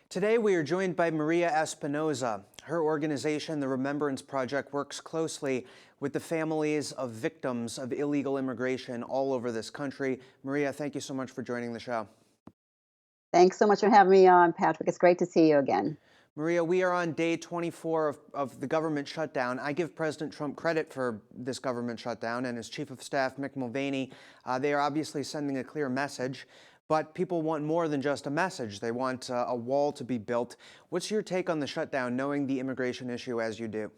Today we are joined by Maria Espinoza. Her organization, the Remembrance Project, works closely with the families of victims of illegal immigration all over this country. Maria, thank you so much for joining the show. Thanks so much for having me on, Patrick. It's great to see you again. Maria, we are on day 24 of the government shutdown. I give President Trump credit for this government shutdown and his chief of staff, Mick Mulvaney. They are obviously sending a clear message, but people want more than just a message. They want a wall to be built. What's your take on the shutdown, knowing the immigration issue as you do?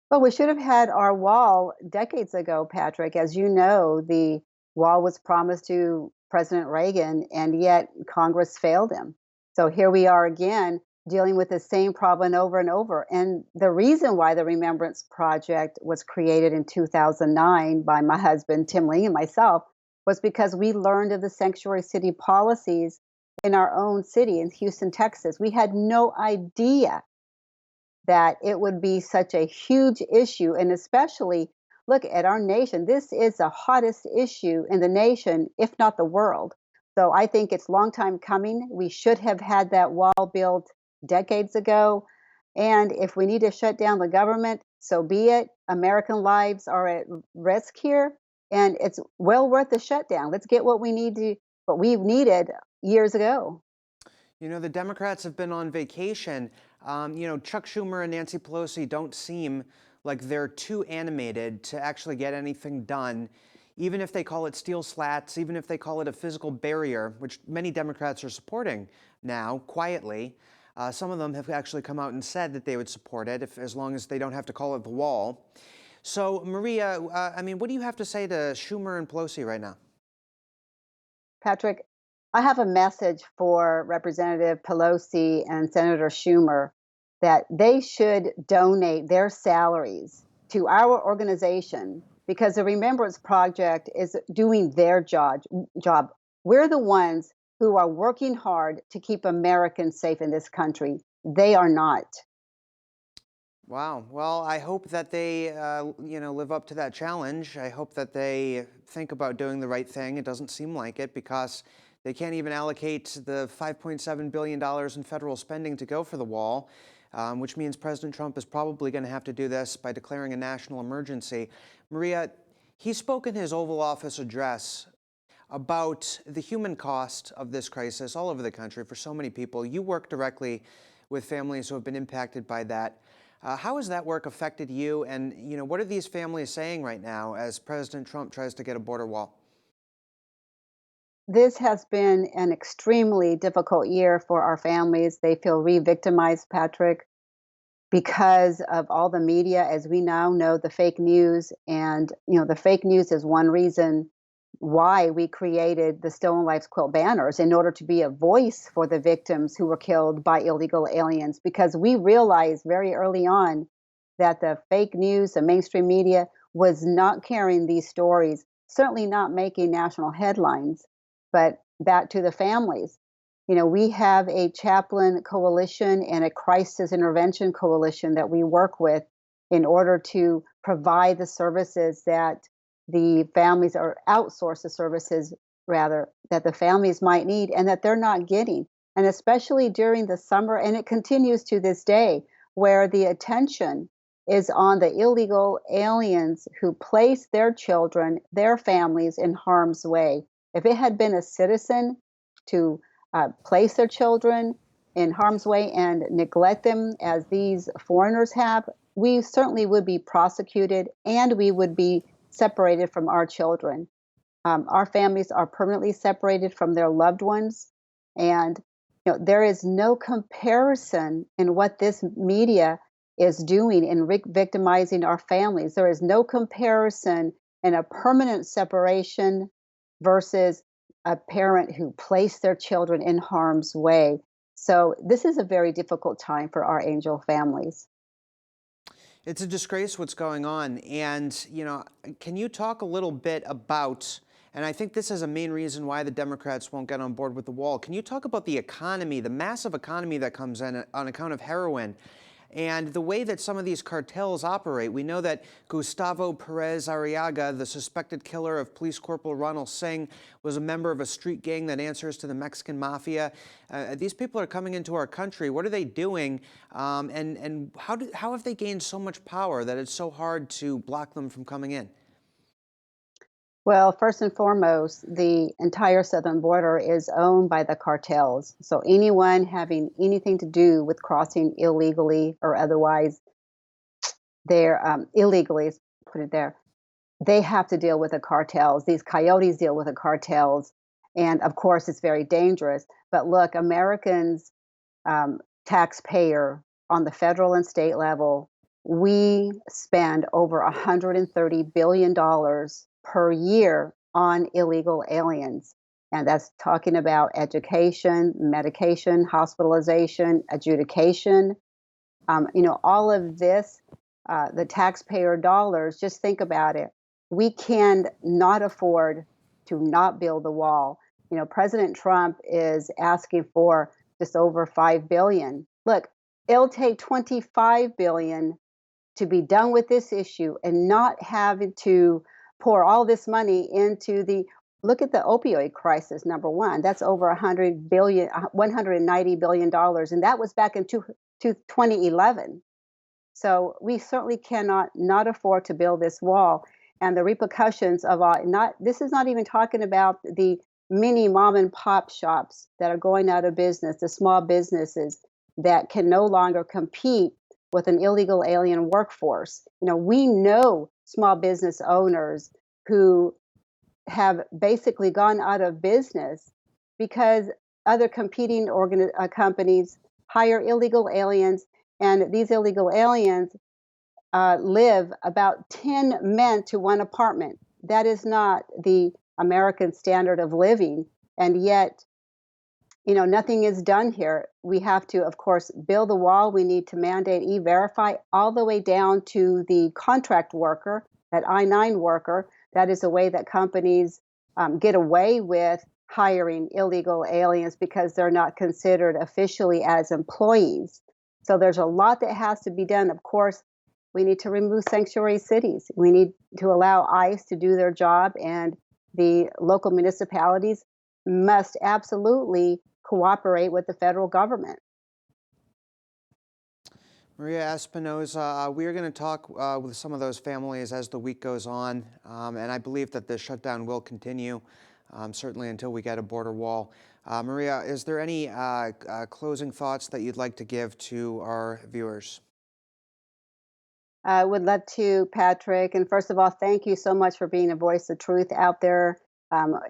Well, we should have had our wall decades ago, Patrick. As you know, the wall was promised to President Reagan, and yet Congress failed him. So here we are again dealing with the same problem over and over. And the reason why the Remembrance Project was created in 2009 by my husband, Tim Ling, and myself was because we learned of the sanctuary city policies in our own city in Houston, Texas. We had no idea that it would be such a huge issue. And especially, look at our nation. This is the hottest issue in the nation, if not the world. So I think it's a long time coming. We should have had that wall built decades ago. And if we need to shut down the government, so be it. American lives are at risk here, and it's well worth the shutdown. Let's get what we've needed years ago. You know, the Democrats have been on vacation. Chuck Schumer and Nancy Pelosi don't seem like they're too animated to actually get anything done, even if they call it steel slats, even if they call it a physical barrier, which many Democrats are supporting now, quietly. Some of them have actually come out and said that they would support it as long as they don't have to call it the wall. So, Maria, what do you have to say to Schumer and Pelosi right now? Patrick, I have a message for Representative Pelosi and Senator Schumer that they should donate their salaries to our organization because the Remembrance Project is doing their job. We're the ones who are working hard to keep Americans safe in this country. They are not. Wow. Well, I hope that they, live up to that challenge. I hope that they think about doing the right thing. It doesn't seem like it because they can't even allocate the $5.7 billion in federal spending to go for the wall, which means President Trump is probably going to have to do this by declaring a national emergency. Maria, he spoke in his Oval Office address about the human cost of this crisis all over the country for so many people. You work directly with families who have been impacted by that. How has that work affected you? And, what are these families saying right now as President Trump tries to get a border wall? This has been an extremely difficult year for our families. They feel re victimized, Patrick, because of all the media, as we now know, the fake news. And, the fake news is one reason why we created the Stolen Lives Quilt banners in order to be a voice for the victims who were killed by illegal aliens. Because we realized very early on that the fake news, the mainstream media, was not carrying these stories, certainly not making national headlines, but back to the families. We have a chaplain coalition and a crisis intervention coalition that we work with in order to provide the services that the families or outsource the services rather that the families might need and that they're not getting. And especially during the summer, and it continues to this day, where the attention is on the illegal aliens who place their children, their families in harm's way. If it had been a citizen to place their children in harm's way and neglect them as these foreigners have, we certainly would be prosecuted and we would be separated from our children. Our families are permanently separated from their loved ones. And there is no comparison in what this media is doing in victimizing our families. There is no comparison in a permanent separation versus a parent who placed their children in harm's way. So this is a very difficult time for our angel families. It's a disgrace what's going on. And, can you talk a little bit about, and I think this is a main reason why the Democrats won't get on board with the wall. Can you talk about the economy, the massive economy that comes in on account of heroin? and the way that some of these cartels operate. We know that Gustavo Perez Arriaga, the suspected killer of Police Corporal Ronald Singh, was a member of a street gang that answers to the Mexican mafia. These people are coming into our country. What are they doing? And how have they gained so much power that it's so hard to block them from coming in? Well, first and foremost, the entire southern border is owned by the cartels. So anyone having anything to do with crossing illegally or otherwise, they're illegally, let's put it there, they have to deal with the cartels. These coyotes deal with the cartels. And of course, it's very dangerous. But look, Americans, taxpayer on the federal and state level, we spend over $130 billion per year on illegal aliens. And that's talking about education, medication, hospitalization, adjudication, all of this, the taxpayer dollars, just think about it. We can not afford to not build the wall. President Trump is asking for just over 5 billion. Look, it'll take 25 billion to be done with this issue and not having to pour all this money into the look at the opioid crisis. Number one, that's over 100 billion, $190 billion, and that was back in 2011. So we certainly cannot not afford to build this wall. And the repercussions of all not this is not even talking about the mini mom and pop shops that are going out of business, the small businesses that can no longer compete with an illegal alien workforce. We know small business owners who have basically gone out of business because other competing companies hire illegal aliens, and these illegal aliens live about 10 men to one apartment. That is not the American standard of living, and yet nothing is done here. We have to, of course, build the wall. We need to mandate e-verify all the way down to the contract worker, that I-9 worker. That is a way that companies get away with hiring illegal aliens because they're not considered officially as employees. So there's a lot that has to be done. Of course, we need to remove sanctuary cities. We need to allow ICE to do their job, and the local municipalities must absolutely cooperate with the federal government. Maria Espinoza, we are going to talk with some of those families as the week goes on, and I believe that the shutdown will continue, certainly until we get a border wall. Maria, is there any closing thoughts that you'd like to give to our viewers? I would love to, Patrick. And first of all, thank you so much for being a voice of truth out there.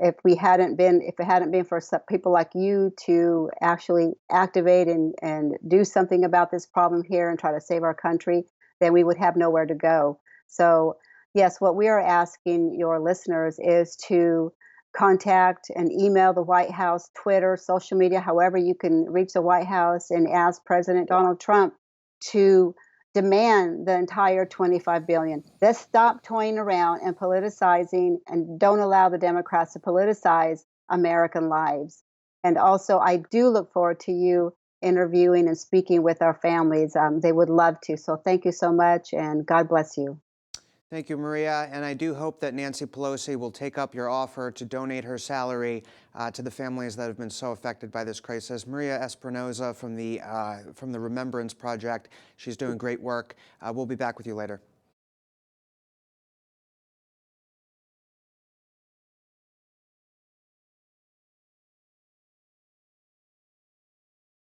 If it hadn't been for people like you to actually activate and do something about this problem here and try to save our country, then we would have nowhere to go. So, yes, what we are asking your listeners is to contact and email the White House, Twitter, social media, however you can reach the White House, and ask President Donald Trump to demand the entire 25 billion. Let's stop toying around and politicizing, and don't allow the Democrats to politicize American lives. And also, I do look forward to you interviewing and speaking with our families. They would love to. So thank you so much, and God bless you. Thank you, Maria, and I do hope that Nancy Pelosi will take up your offer to donate her salary to the families that have been so affected by this crisis. Maria Espinoza from the Remembrance Project, she's doing great work. We'll be back with you later.